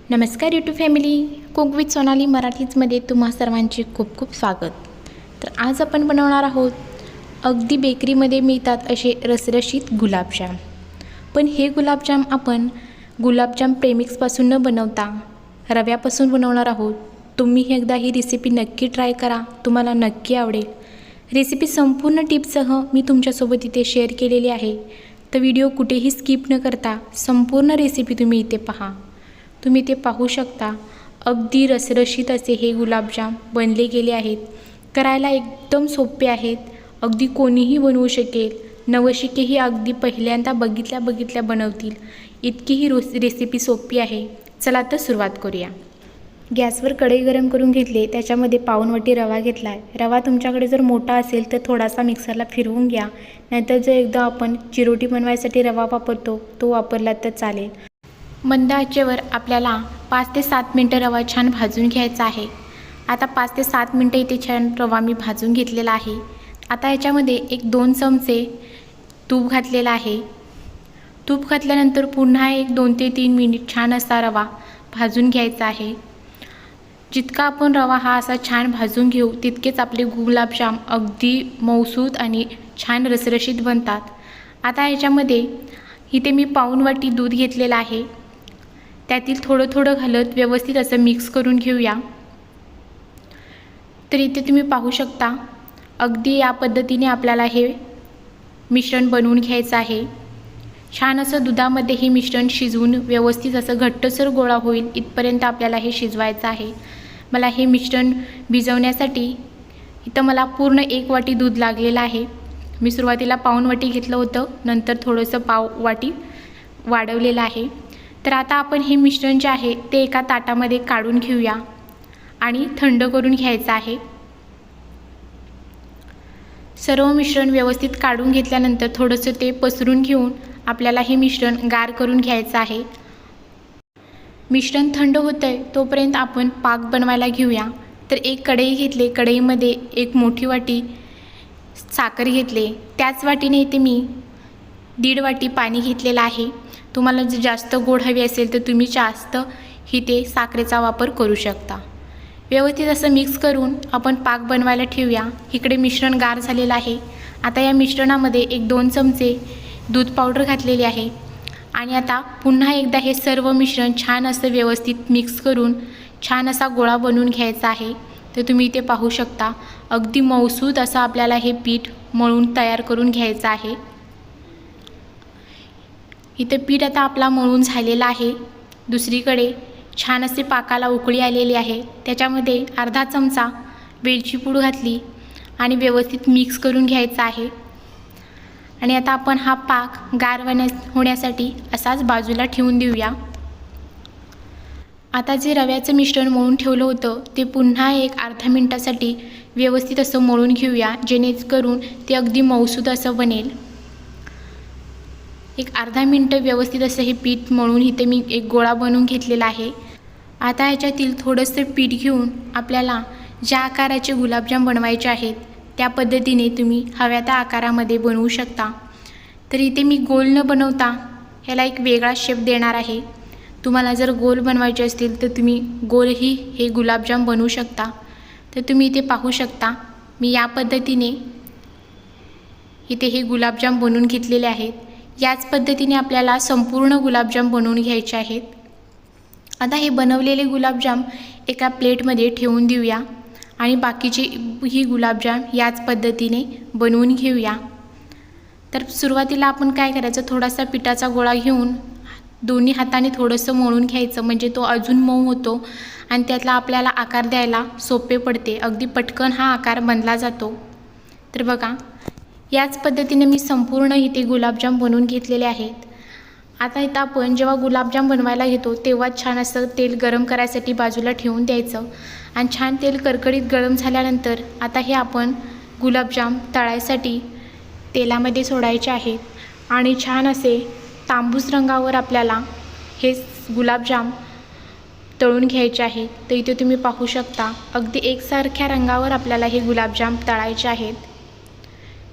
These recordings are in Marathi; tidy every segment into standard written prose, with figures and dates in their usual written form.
नमस्कार YouTube family, cook with Sonali मराठीजमध्ये तुम्हा सर्वांचे खूप खूप स्वागत. तर आज आपण बनवणार आहोत अगदी बेकरीमध्ये मिळतात असे रसरशीत गुलाबजाम. पण हे गुलाबजाम आपण गुलाबजाम प्रेमिक्सपासून न बनवता रव्यापासून बनवणार आहोत. तुम्ही एकदा ही रेसिपी नक्की ट्राय करा, तुम्हाला नक्की आवडेल. रेसिपी संपूर्ण टिप्ससह मी तुमच्यासोबत इथे शेअर केलेली आहे. तर व्हिडिओ कुठेही स्किप न करता संपूर्ण रेसिपी तुम्ही इथे पहा. तुम्ही ते पाहू शकता. अगदी रसरशीत असे हे गुलाबजाम बनले गेले आहेत. करायला एकदम सोपे आहेत. अगदी कोणीही बनवू शकेल. नवशिकेही अगदी पहिल्यांदा बघितल्या बनवतील इतकी ही रेसिपी सोपी आहे. चला तर सुरुवात करूया. गॅसवर कढई गरम करून घेतले, त्याच्यामध्ये पाऊण वाटी रवा घेतला आहे. रवा तुमच्याकडे जर मोठा असेल तर थोडासा मिक्सरला फिरवून घ्या, नाहीतर जर एकदा आपण चिरोटी बनवायसाठी रवा वापरतो तो वापरला तर चालेल. मंद आचेवर आपल्याला 5 ते 7 मिनटं रवा छान भाजून घ्यायचा आहे. आता 5 ते 7 मिनटं इथे छान रवा मी भाजून घेतलेला आहे. आता याच्यामध्ये 1-2 चमचे तूप घातलेला आहे. तूप घातल्यानंतर पुन्हा 2 ते 3 मिनिट छान असा रवा भाजून घ्यायचा आहे. जितका आपण रवा हा असा छान भाजून घेऊ तितकेच आपले गुलाबजाम अगदी मऊसूत आणि छान रसरशीत बनतात. आता याच्यामध्ये इथे मी पाऊण वाटी दूध घेतलेलं आहे. त्यातील थोडं घालत व्यवस्थित असं मिक्स करून घेऊया. तर इथे तुम्ही पाहू शकता अगदी या पद्धतीने आपल्याला हे मिश्रण बनवून घ्यायचं आहे. छान असं दुधामध्ये हे मिश्रण शिजवून व्यवस्थित असं घट्टसर गोळा होईल इथपर्यंत आपल्याला हे शिजवायचं आहे. मला हे मिश्रण भिजवण्यासाठी इथं मला पूर्ण 1 वाटी दूध लागलेलं आहे. मी सुरुवातीला पाऊण वाटी घेतलं होतं, नंतर थोडंसं पाव वाटी वाढवलेलं आहे. तर आता आपण हे मिश्रण जे आहे ते एका ताटामध्ये काढून घेऊया आणि थंड करून घ्यायचं आहे. सर्व मिश्रण व्यवस्थित काढून घेतल्यानंतर थोडंसं ते पसरून घेऊन आपल्याला हे मिश्रण गार करून घ्यायचं आहे. मिश्रण थंड होतं आहे तोपर्यंत आपण पाक बनवायला घेऊया. तर एक कढई घेतली, कढईमध्ये 1 मोठी वाटी साखर घेतले. त्याच वाटीने इथे मी 1.5 वाटी पाणी घेतलेलं आहे. तुम्हाला जर जास्त गोड हवी असेल तर तुम्ही जास्त इथे साखरेचा वापर करू शकता. व्यवस्थित असं मिक्स करून आपण पाक बनवायला ठेवूया. इकडे मिश्रण गार झालेलं आहे. आता या मिश्रणामध्ये 1-2 चमचे दूध पावडर घातलेली आहे आणि आता पुन्हा एकदा हे सर्व मिश्रण छान असं व्यवस्थित मिक्स करून छान असा गोळा बनवून घ्यायचा आहे. तर तुम्ही इथे पाहू शकता अगदी मऊसूत असं आपल्याला हे पीठ मळून तयार करून घ्यायचं आहे. इथं पीठ आता आपला मळून झालेला आहे. दुसरीकडे छान असे पाकाला उकळी आलेली आहे. त्याच्यामध्ये अर्धा चमचा वेलची पूड घातली आणि व्यवस्थित मिक्स करून घ्यायचा आहे. आणि आता आपण हा पाक गार होण्यासाठी असाच बाजूला ठेवून देऊया. आता जे रव्याचं मिश्रण मळून ठेवलं होतं ते पुन्हा अर्ध्या मिनटासाठी व्यवस्थित असं मळून घेऊया, जेणेकरून ते अगदी मऊसूत असं बनेल. अर्धा मिनटं व्यवस्थित असं हे पीठ मळून इथे मी एक गोळा बनवून घेतलेला आहे. आता ह्याच्यातील थोडंसं पीठ घेऊन आपल्याला ज्या आकाराचे गुलाबजाम बनवायचे आहेत त्या पद्धतीने तुम्ही हव्या त्या आकारामध्ये बनवू शकता. तर इथे मी गोल न बनवता ह्याला एक वेगळा शेप देणार आहे. तुम्हाला जर गोल बनवायचे असतील तर तुम्ही गोलही हे गुलाबजाम बनवू शकता. तर तुम्ही इथे पाहू शकता मी या पद्धतीने इथे हे गुलाबजाम बनवून घेतलेले आहेत. याच पद्धतीने आपल्याला संपूर्ण गुलाबजाम बनवून घ्यायचे आहेत. आता हे बनवलेले गुलाबजाम एका प्लेटमध्ये ठेवून देऊया आणि बाकीचे ही गुलाबजाम याच पद्धतीने बनवून घेऊया. तर सुरुवातीला आपण काय करायचं, थोडासा पिठाचा गोळा घेऊन दोन्ही हाताने थोडंसं मळून घ्यायचं, म्हणजे तो अजून मऊ होतो आणि त्यातला आपल्याला आकार द्यायला सोपे पडते. अगदी पटकन हा आकार बनला जातो. तर बघा याच पद्धतीने मी संपूर्ण इथे गुलाबजाम बनवून घेतलेले आहेत. आता इथं आपण जेव्हा गुलाबजाम बनवायला घेतो तेव्हा छान असं तेल गरम करायसाठी बाजूला ठेवून द्यायचं आणि छान तेल कडकडीत गरम झाल्यानंतर आता हे आपण गुलाबजाम तळायसाठी तेलामध्ये सोडायचे आहेत आणि छान असे तांबूस रंगावर आपल्याला हे गुलाबजाम तळून घ्यायचे आहेत. तर इथे तुम्ही पाहू शकता अगदी एकसारख्या रंगावर आपल्याला हे गुलाबजाम तळायचे आहेत.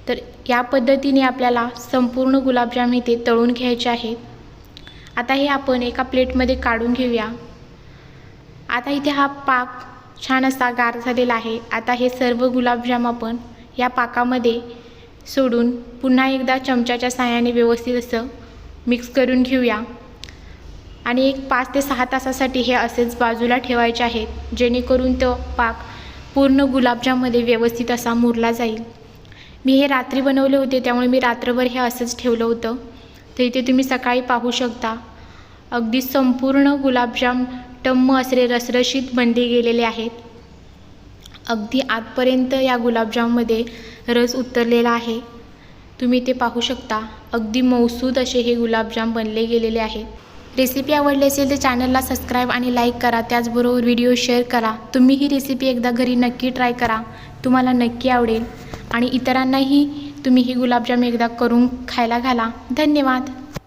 तर या पद्धतीने आपल्याला संपूर्ण गुलाबजाम इथे तळून घ्यायचे आहेत. आता हे आपण एका प्लेटमध्ये काढून घेऊया आता इथे हा पाक छान असा गार झालेला आहे. आता हे सर्व गुलाबजाम आपण या पाकामध्ये सोडून पुन्हा एकदा चमच्याच्या साहाय्याने व्यवस्थित असं मिक्स करून घेऊया. आणि एक 5 ते 6 तासासाठी हे असेच बाजूला ठेवायचे आहेत, जेणेकरून तो पाक पूर्ण गुलाबजाममध्ये व्यवस्थित असा मुरला जाईल. मी हे रात्री बनवले होते, त्यामुळे मी रात्रभर हे असंच ठेवलं होतं. तर इथे तुम्ही सकाळी पाहू शकता अगदी संपूर्ण गुलाबजाम टम्म असे रसरशीत बनले गेलेले आहेत. अगदी आतपर्यंत या गुलाबजाममध्ये रस उतरलेला आहे. तुम्ही ते पाहू शकता. अगदी मऊसूद असे हे गुलाबजाम बनले गेलेले आहेत. रेसिपी आवडली असेल तर चॅनलला सबस्क्राईब आणि लाईक करा. त्याचबरोबर व्हिडिओ शेअर करा. तुम्ही ही रेसिपी एकदा घरी नक्की ट्राय करा, तुम्हाला नक्की आवडेल आणि इतरांनाही तुम्ही ही गुलाबजाम एकदा करून खायला घाला. धन्यवाद.